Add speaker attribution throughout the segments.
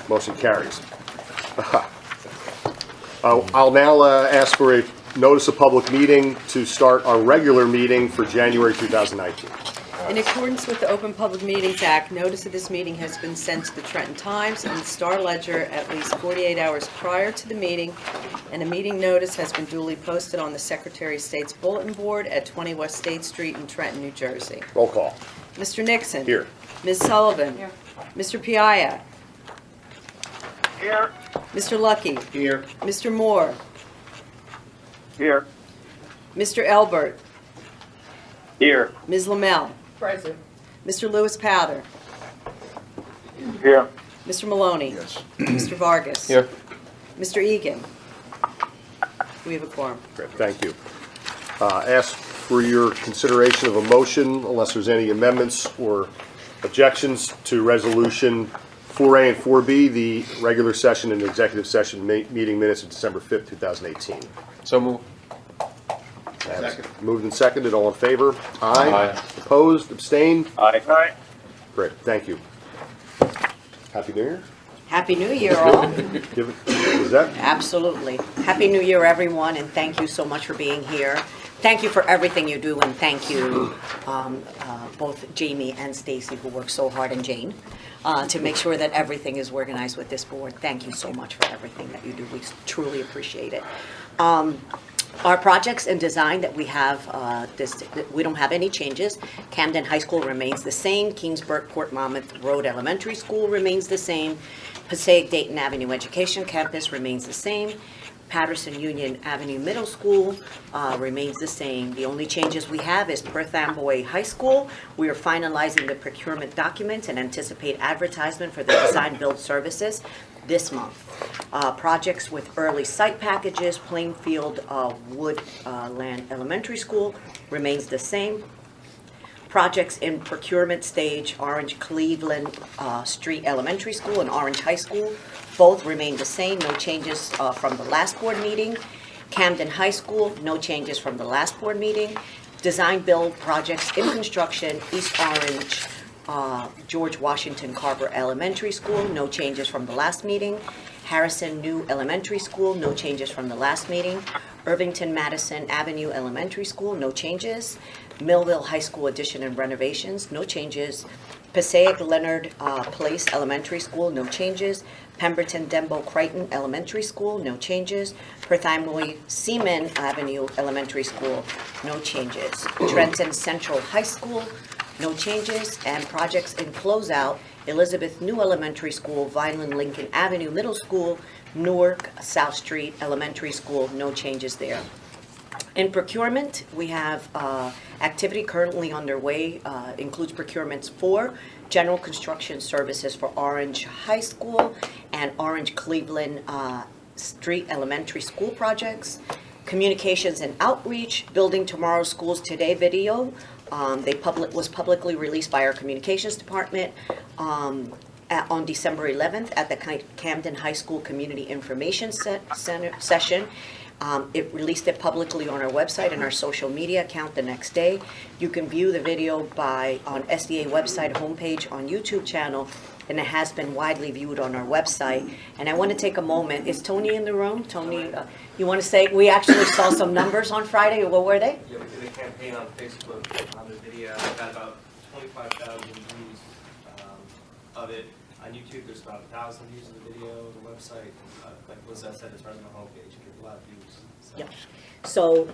Speaker 1: Motion carries. I'll now ask for a notice of public meeting to start our regular meeting for January 2019.
Speaker 2: In accordance with the Open Public Meetings Act, notice of this meeting has been sent to the Trenton Times and the Star Ledger at least 48 hours prior to the meeting, and a meeting notice has been duly posted on the Secretary of State's bulletin board at 20 West State Street in Trenton, New Jersey.
Speaker 1: Roll call.
Speaker 2: Mr. Nixon.
Speaker 1: Here.
Speaker 2: Ms. Sullivan.
Speaker 3: Here.
Speaker 2: Mr. Piaia.
Speaker 4: Here.
Speaker 2: Mr. Lucky.
Speaker 4: Here.
Speaker 2: Mr. Moore.
Speaker 4: Here.
Speaker 2: Mr. Elbert.
Speaker 4: Here.
Speaker 2: Ms. Lamel.
Speaker 3: Present.
Speaker 2: Mr. Lewis Powder.
Speaker 4: Here.
Speaker 2: Mr. Maloney.
Speaker 1: Yes.
Speaker 2: Mr. Vargas.
Speaker 1: Here.
Speaker 2: Mr. Egan. We have a quorum.
Speaker 1: Great, thank you. Ask for your consideration of a motion, unless there's any amendments or objections to Resolution 4A and 4B, the regular session and executive session meeting minutes of December 5th, 2018.
Speaker 5: So move.
Speaker 1: Moved and seconded, all in favor?
Speaker 5: Aye.
Speaker 1: Opposed, abstained?
Speaker 4: Aye. Aye.
Speaker 1: Great, thank you. Happy New Year?
Speaker 6: Happy New Year, all.
Speaker 1: Is that?
Speaker 6: Absolutely. Happy New Year, everyone, and thank you so much for being here. Thank you for everything you do, and thank you, both Jamie and Stacy, who work so hard, and Jane, to make sure that everything is organized with this board. Thank you so much for everything that you do. We truly appreciate it. Our projects and design that we have, we don't have any changes. Camden High School remains the same. Kingsburg Port Monmouth Road Elementary School remains the same. Passaic Dayton Avenue Education Campus remains the same. Patterson Union Avenue Middle School remains the same. The only changes we have is Perth Amboy High School. We are finalizing the procurement documents and anticipate advertisement for the design build services this month. Projects with early site packages, Plainfield Woodland Elementary School remains the same. Projects in procurement stage, Orange Cleveland Street Elementary School and Orange High School, both remain the same, no changes from the last board meeting. Camden High School, no changes from the last board meeting. Design build projects in construction, East Orange, George Washington Carver Elementary School, no changes from the last meeting. Harrison New Elementary School, no changes from the last meeting. Irvington Madison Avenue Elementary School, no changes. Millville High School addition and renovations, no changes. Passaic Leonard Place Elementary School, no changes. Pemberton Dembo Crichton Elementary School, no changes. Perth Amboy Seaman Avenue Elementary School, no changes. Trenton Central High School, no changes. And projects in closeout, Elizabeth New Elementary School, Vineland Lincoln Avenue Middle School, Newark South Street Elementary School, no changes there. In procurement, we have activity currently underway, includes procurements for general construction services for Orange High School and Orange Cleveland Street Elementary School projects. Communications and outreach, Building Tomorrow's Schools Today video. Was publicly released by our communications department on December 11th at the Camden High School Community Information Center session. It released it publicly on our website and our social media account the next day. You can view the video on SDA website homepage on YouTube channel, and it has been widely viewed on our website. And I want to take a moment. Is Tony in the room? Tony, you want to say, we actually saw some numbers on Friday. What were they?
Speaker 7: Yeah, we did a campaign on Facebook on the video. We got about 25,000 views of it. On YouTube, there's about 1,000 views of the video. The website, like Lizette said, it's right on the homepage. You get a lot of views. So.
Speaker 6: Yep. So,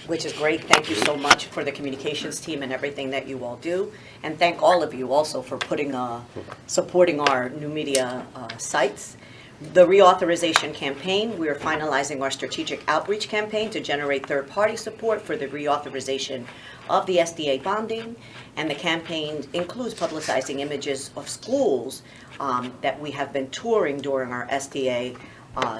Speaker 6: which is great. Thank you so much for the communications team and everything that you all do. And thank all of you also for supporting our new media sites. The reauthorization campaign, we are finalizing our strategic outreach campaign to generate third-party support for the reauthorization of the SDA bonding. And the campaign includes publicizing images of schools that we have been touring during our SDA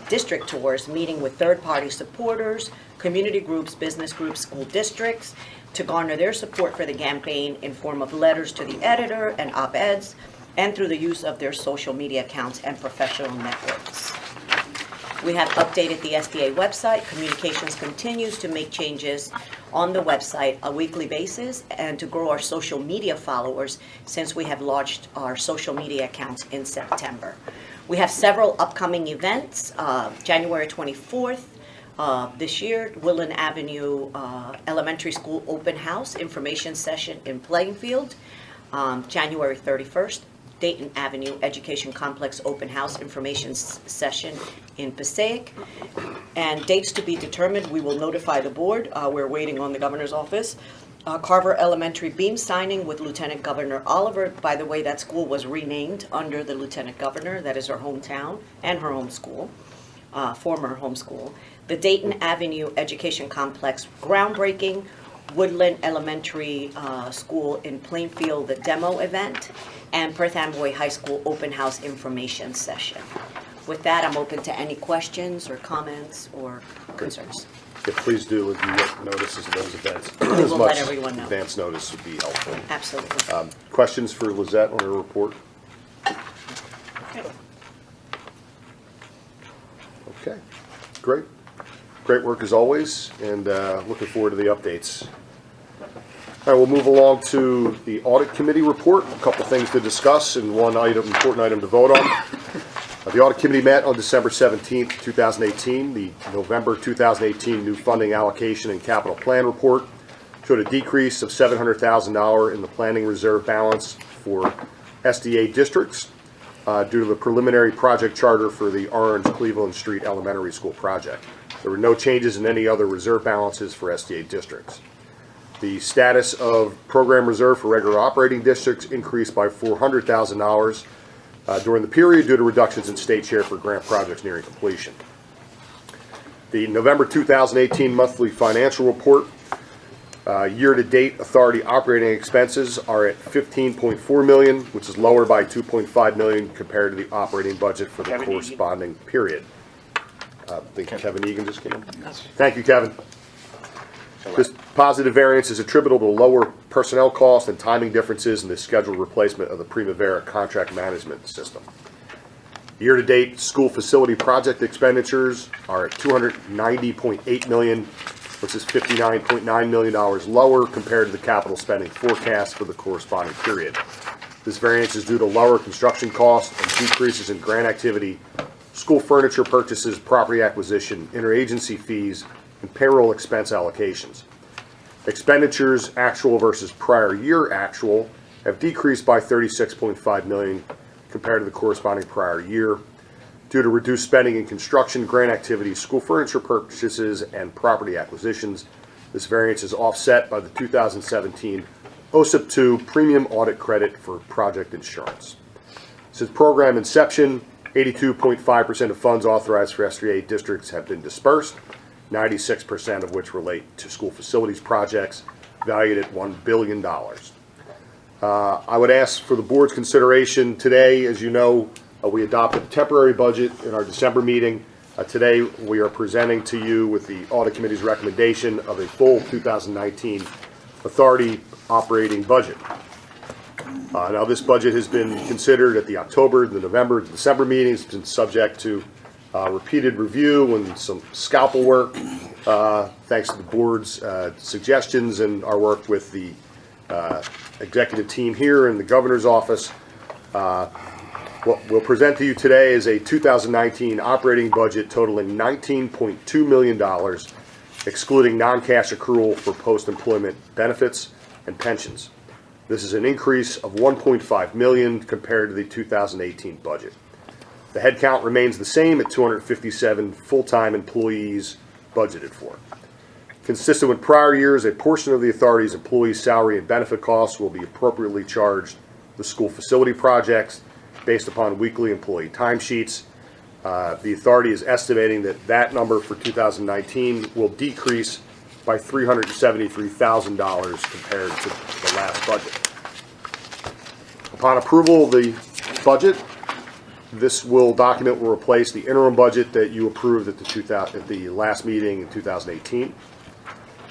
Speaker 6: district tours, meeting with third-party supporters, community groups, business groups, school districts, to garner their support for the campaign in form of letters to the editor and op-eds, and through the use of their social media accounts and professional networks. We have updated the SDA website. Communications continues to make changes on the website a weekly basis and to grow our social media followers since we have launched our social media accounts in September. We have several upcoming events. January 24th this year, Woodland Avenue Elementary School Open House Information Session in Plainfield. January 31st, Dayton Avenue Education Complex Open House Information Session in Passaic. And dates to be determined, we will notify the board. We're waiting on the governor's office. Carver Elementary beam signing with Lieutenant Governor Oliver. By the way, that school was renamed under the Lieutenant Governor. That is her hometown and her home school, former home school. The Dayton Avenue Education Complex groundbreaking, Woodland Elementary School in Plainfield, the demo event, and Perth Amboy High School open house information session. With that, I'm open to any questions or comments or concerns.
Speaker 1: Yeah, please do, if you get notices of those events.
Speaker 6: We
Speaker 1: As
Speaker 6: will
Speaker 1: much
Speaker 6: let everyone know.
Speaker 1: advance notice would be helpful.
Speaker 6: Absolutely.
Speaker 1: Questions for Lizette on her report? Okay, great. Great work as always, and looking forward to the updates. All right, we'll move along to the Audit Committee report. A couple things to discuss and one item, important item to vote on. The Audit Committee met on December 17th, 2018. The November 2018 new funding allocation and capital plan report showed a decrease of $700,000 in the planning reserve balance for SDA districts due to the preliminary project charter for the Orange Cleveland Street Elementary School project. There were no changes in any other reserve balances for SDA districts. The status of program reserve for regular operating districts increased by $400,000 during the period due to reductions in state share for grant projects nearing completion. The November 2018 monthly financial report, year-to-date authority operating expenses are at $15.4 million, which is lower by $2.5 million compared to the operating budget for the
Speaker 4: Kevin
Speaker 1: corresponding period. I think Kevin Egan just came in. Thank you, Kevin. This positive variance is attributable to lower personnel costs and timing differences in the scheduled replacement of the Primavera contract management system. Year-to-date school facility project expenditures are at $290.8 million, which is $59.9 million lower compared to the capital spending forecast for the corresponding period. This variance is due to lower construction costs and decreases in grant activity, school furniture purchases, property acquisition, interagency fees, and payroll expense allocations. Expenditures actual versus prior year actual have decreased by $36.5 million compared to the corresponding prior year due to reduced spending in construction, grant activities, school furniture purchases, and property acquisitions. This variance is offset by the 2017 OSIP 2 premium audit credit for project insurance. Since program inception, 82.5% of funds authorized for SDA districts have been dispersed, 96% of which relate to school facilities projects valued at $1 billion. I would ask for the board's consideration today. As you know, we adopted a temporary budget in our December meeting. Today, we are presenting to you with the Audit Committee's recommendation of a full 2019 authority operating budget. Now, this budget has been considered at the October, the November, the December meetings. It's been subject to repeated review and some scalpel work, thanks to the board's suggestions and our work with the executive team here in the governor's office. What we'll present to you today is a 2019 operating budget totaling $19.2 million, excluding non-cash accrual for post-employment benefits and pensions. This is an increase of $1.5 million compared to the 2018 budget. The headcount remains the same at 257 full-time employees budgeted for. Consistent with prior years, a portion of the authority's employees' salary and benefit costs will be appropriately charged to school facility projects based upon weekly employee timesheets. The authority is estimating that that number for 2019 will decrease by $373,000 compared to the last budget. Upon approval of the budget, this document will replace the interim budget that you approved at the last meeting in 2018.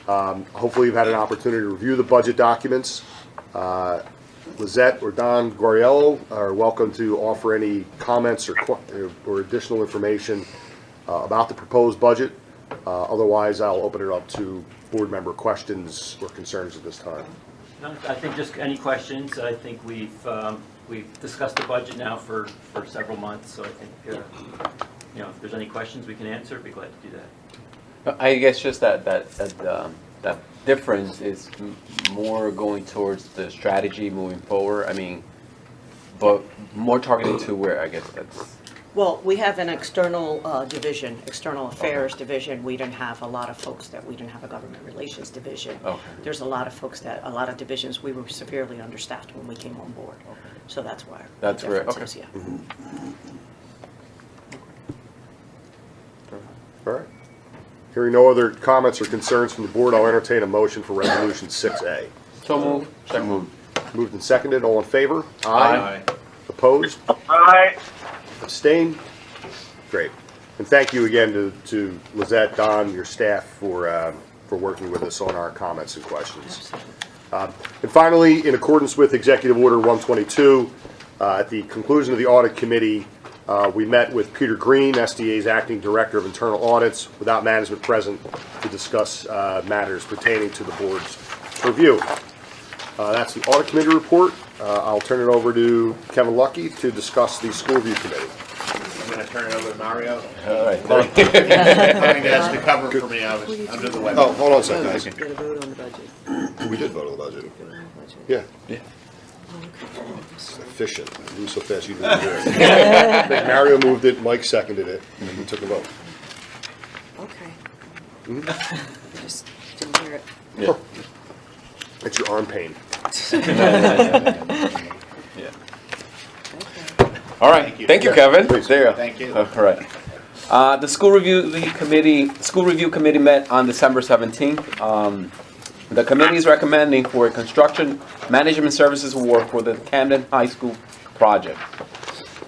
Speaker 1: Hopefully you've had an opportunity to review the budget documents. Lizette or Don Guariello are welcome to offer any comments or additional information about the proposed budget. Otherwise, I'll open it up to board member questions or concerns at this time.
Speaker 3: No, I think just any questions. I think we've discussed the budget now for several months, so I think, if there's any questions we can answer, I'd be glad to do that.
Speaker 5: I guess just that difference is more going towards the strategy moving forward. I mean, but more targeted to where I guess that's.
Speaker 6: Well, we have an external division, external affairs division. We didn't have a lot of folks we didn't have a government relations division.
Speaker 5: Okay.
Speaker 6: There's a lot of lot of divisions, we were severely understaffed when we came on board. So that's why.
Speaker 5: That's where, okay.
Speaker 6: Yeah.
Speaker 1: All right. Hearing no other comments or concerns from the board, I'll entertain a motion for Resolution 6A.
Speaker 5: So move. Second move.
Speaker 1: Moved and seconded. All in favor?
Speaker 5: Aye.
Speaker 1: Opposed?
Speaker 4: Aye.
Speaker 1: Abstain? Great. And thank you again to Lizette, Don, your staff for working with us on our comments and questions. And finally, in accordance with Executive Order 122, at the conclusion of the audit committee, we met with Peter Green, SDA's Acting Director of Internal Audits, without management present, to discuss matters pertaining to the board's review. That's the audit committee report. I'll turn it over to Kevin Lucky to discuss the school review committee.
Speaker 8: I'm going to turn it over to Mario.
Speaker 5: All right.
Speaker 8: Something that has to cover for me. I was under the weather.
Speaker 1: Oh, hold on a second, guys.
Speaker 2: Got to vote on the budget.
Speaker 1: We did vote on the budget.
Speaker 2: Vote on the budget.
Speaker 1: Yeah.
Speaker 5: Yeah.
Speaker 1: Efficient. You move so fast you didn't do it. I think Mario moved it, Mike seconded it, and then we took a vote.
Speaker 2: Okay. I just didn't hear it.
Speaker 5: Yeah.
Speaker 1: It's your arm pain.
Speaker 5: Yeah.
Speaker 2: Okay.
Speaker 5: All right. Thank you, Kevin.
Speaker 1: Please.
Speaker 5: There you go.
Speaker 8: Thank you.
Speaker 5: All right. The school review committee met on December 17th. The committee is recommending for a construction management services award for the Camden High School project.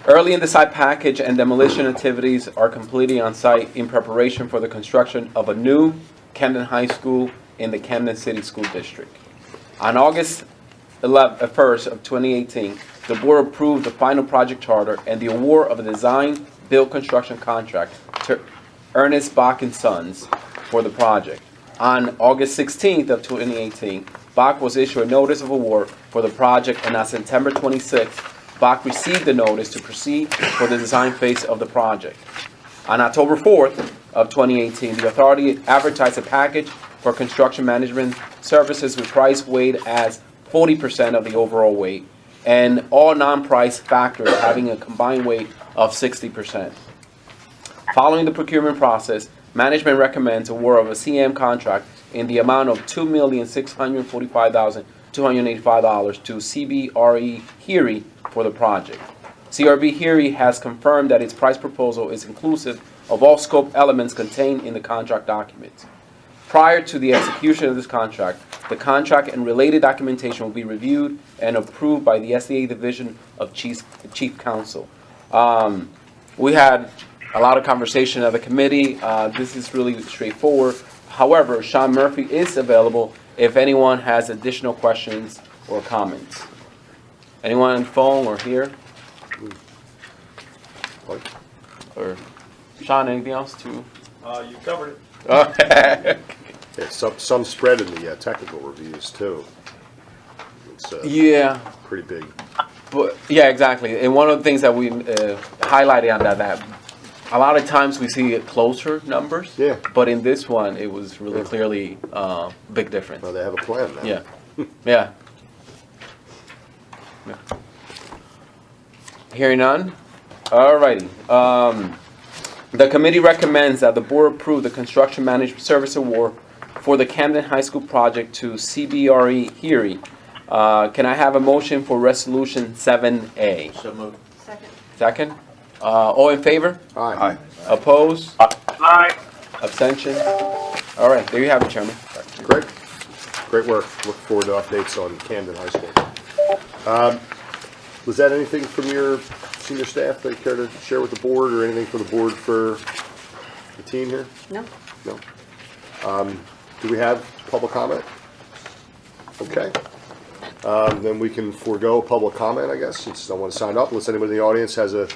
Speaker 5: Early in the site package and demolition activities are completed on site in preparation for the construction of a new Camden High School in the Camden City School District. On August 1st of 2018, the board approved the final project charter and the award of a design build construction contract to Ernest Bach & Sons for the project. On August 16th of 2018, Bach was issued a notice of award for the project, and on September 26th, Bach received the notice to proceed for the design phase of the project. On October 4th of 2018, the authority advertised a package for construction management services with price weighed as 40% of the overall weight, and all non-price factors having a combined weight of 60%. Following the procurement process, management recommends award of a CM contract in the amount of $2,645,285 to CBRE Heary for the project. CRB Heary has confirmed that its price proposal is inclusive of all scope elements contained in the contract documents. Prior to the execution of this contract, the contract and related documentation will be reviewed and approved by the SDA Division of Chief Counsel. We had a lot of conversation at the committee. This is really straightforward. However, Sean Murphy is available if anyone has additional questions or comments. Anyone on the phone or here?
Speaker 1: Mike?
Speaker 5: Or Sean, anything else to?
Speaker 7: You covered it.
Speaker 5: Okay.
Speaker 1: Yeah, some spread in the technical reviews too. It's
Speaker 5: Yeah,
Speaker 1: pretty big.
Speaker 5: but yeah, exactly. And one of the things that we highlighted on that a lot of times we see closer numbers.
Speaker 1: Yeah.
Speaker 5: But in this one, it was really clearly big difference.
Speaker 1: Well, they have a plan now.
Speaker 5: Yeah. Yeah. Yeah. Hearing none? Alrighty. The committee recommends that the board approve the Construction Management Service Award for the Camden High School project to CBRE Heary. Can I have a motion for Resolution 7A?
Speaker 8: So moved.
Speaker 5: Second? All in favor?
Speaker 1: Aye.
Speaker 5: Opposed?
Speaker 4: Aye.
Speaker 5: Abstention? All right, there you have it, Chairman.
Speaker 1: Great. Great work. Look forward to updates on Camden High School. Was that anything from your senior staff that you care to share with the board, or anything from the board for the team here?
Speaker 6: No?
Speaker 1: No. Do we have public comment? Okay. Then we can forego public comment, I guess, since no one signed up, unless anybody in the audience has a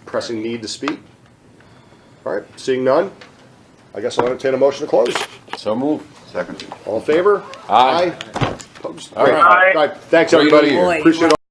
Speaker 1: pressing need to speak. All right, seeing none, I guess I'll entertain a motion to close.
Speaker 5: So move.
Speaker 9: Second.
Speaker 1: All in favor?
Speaker 5: Aye.
Speaker 1: Opposed?
Speaker 5: All
Speaker 1: Great.
Speaker 5: right.
Speaker 1: All right. Thanks,
Speaker 5: Great
Speaker 1: everybody.
Speaker 5: year.
Speaker 1: Appreciate it.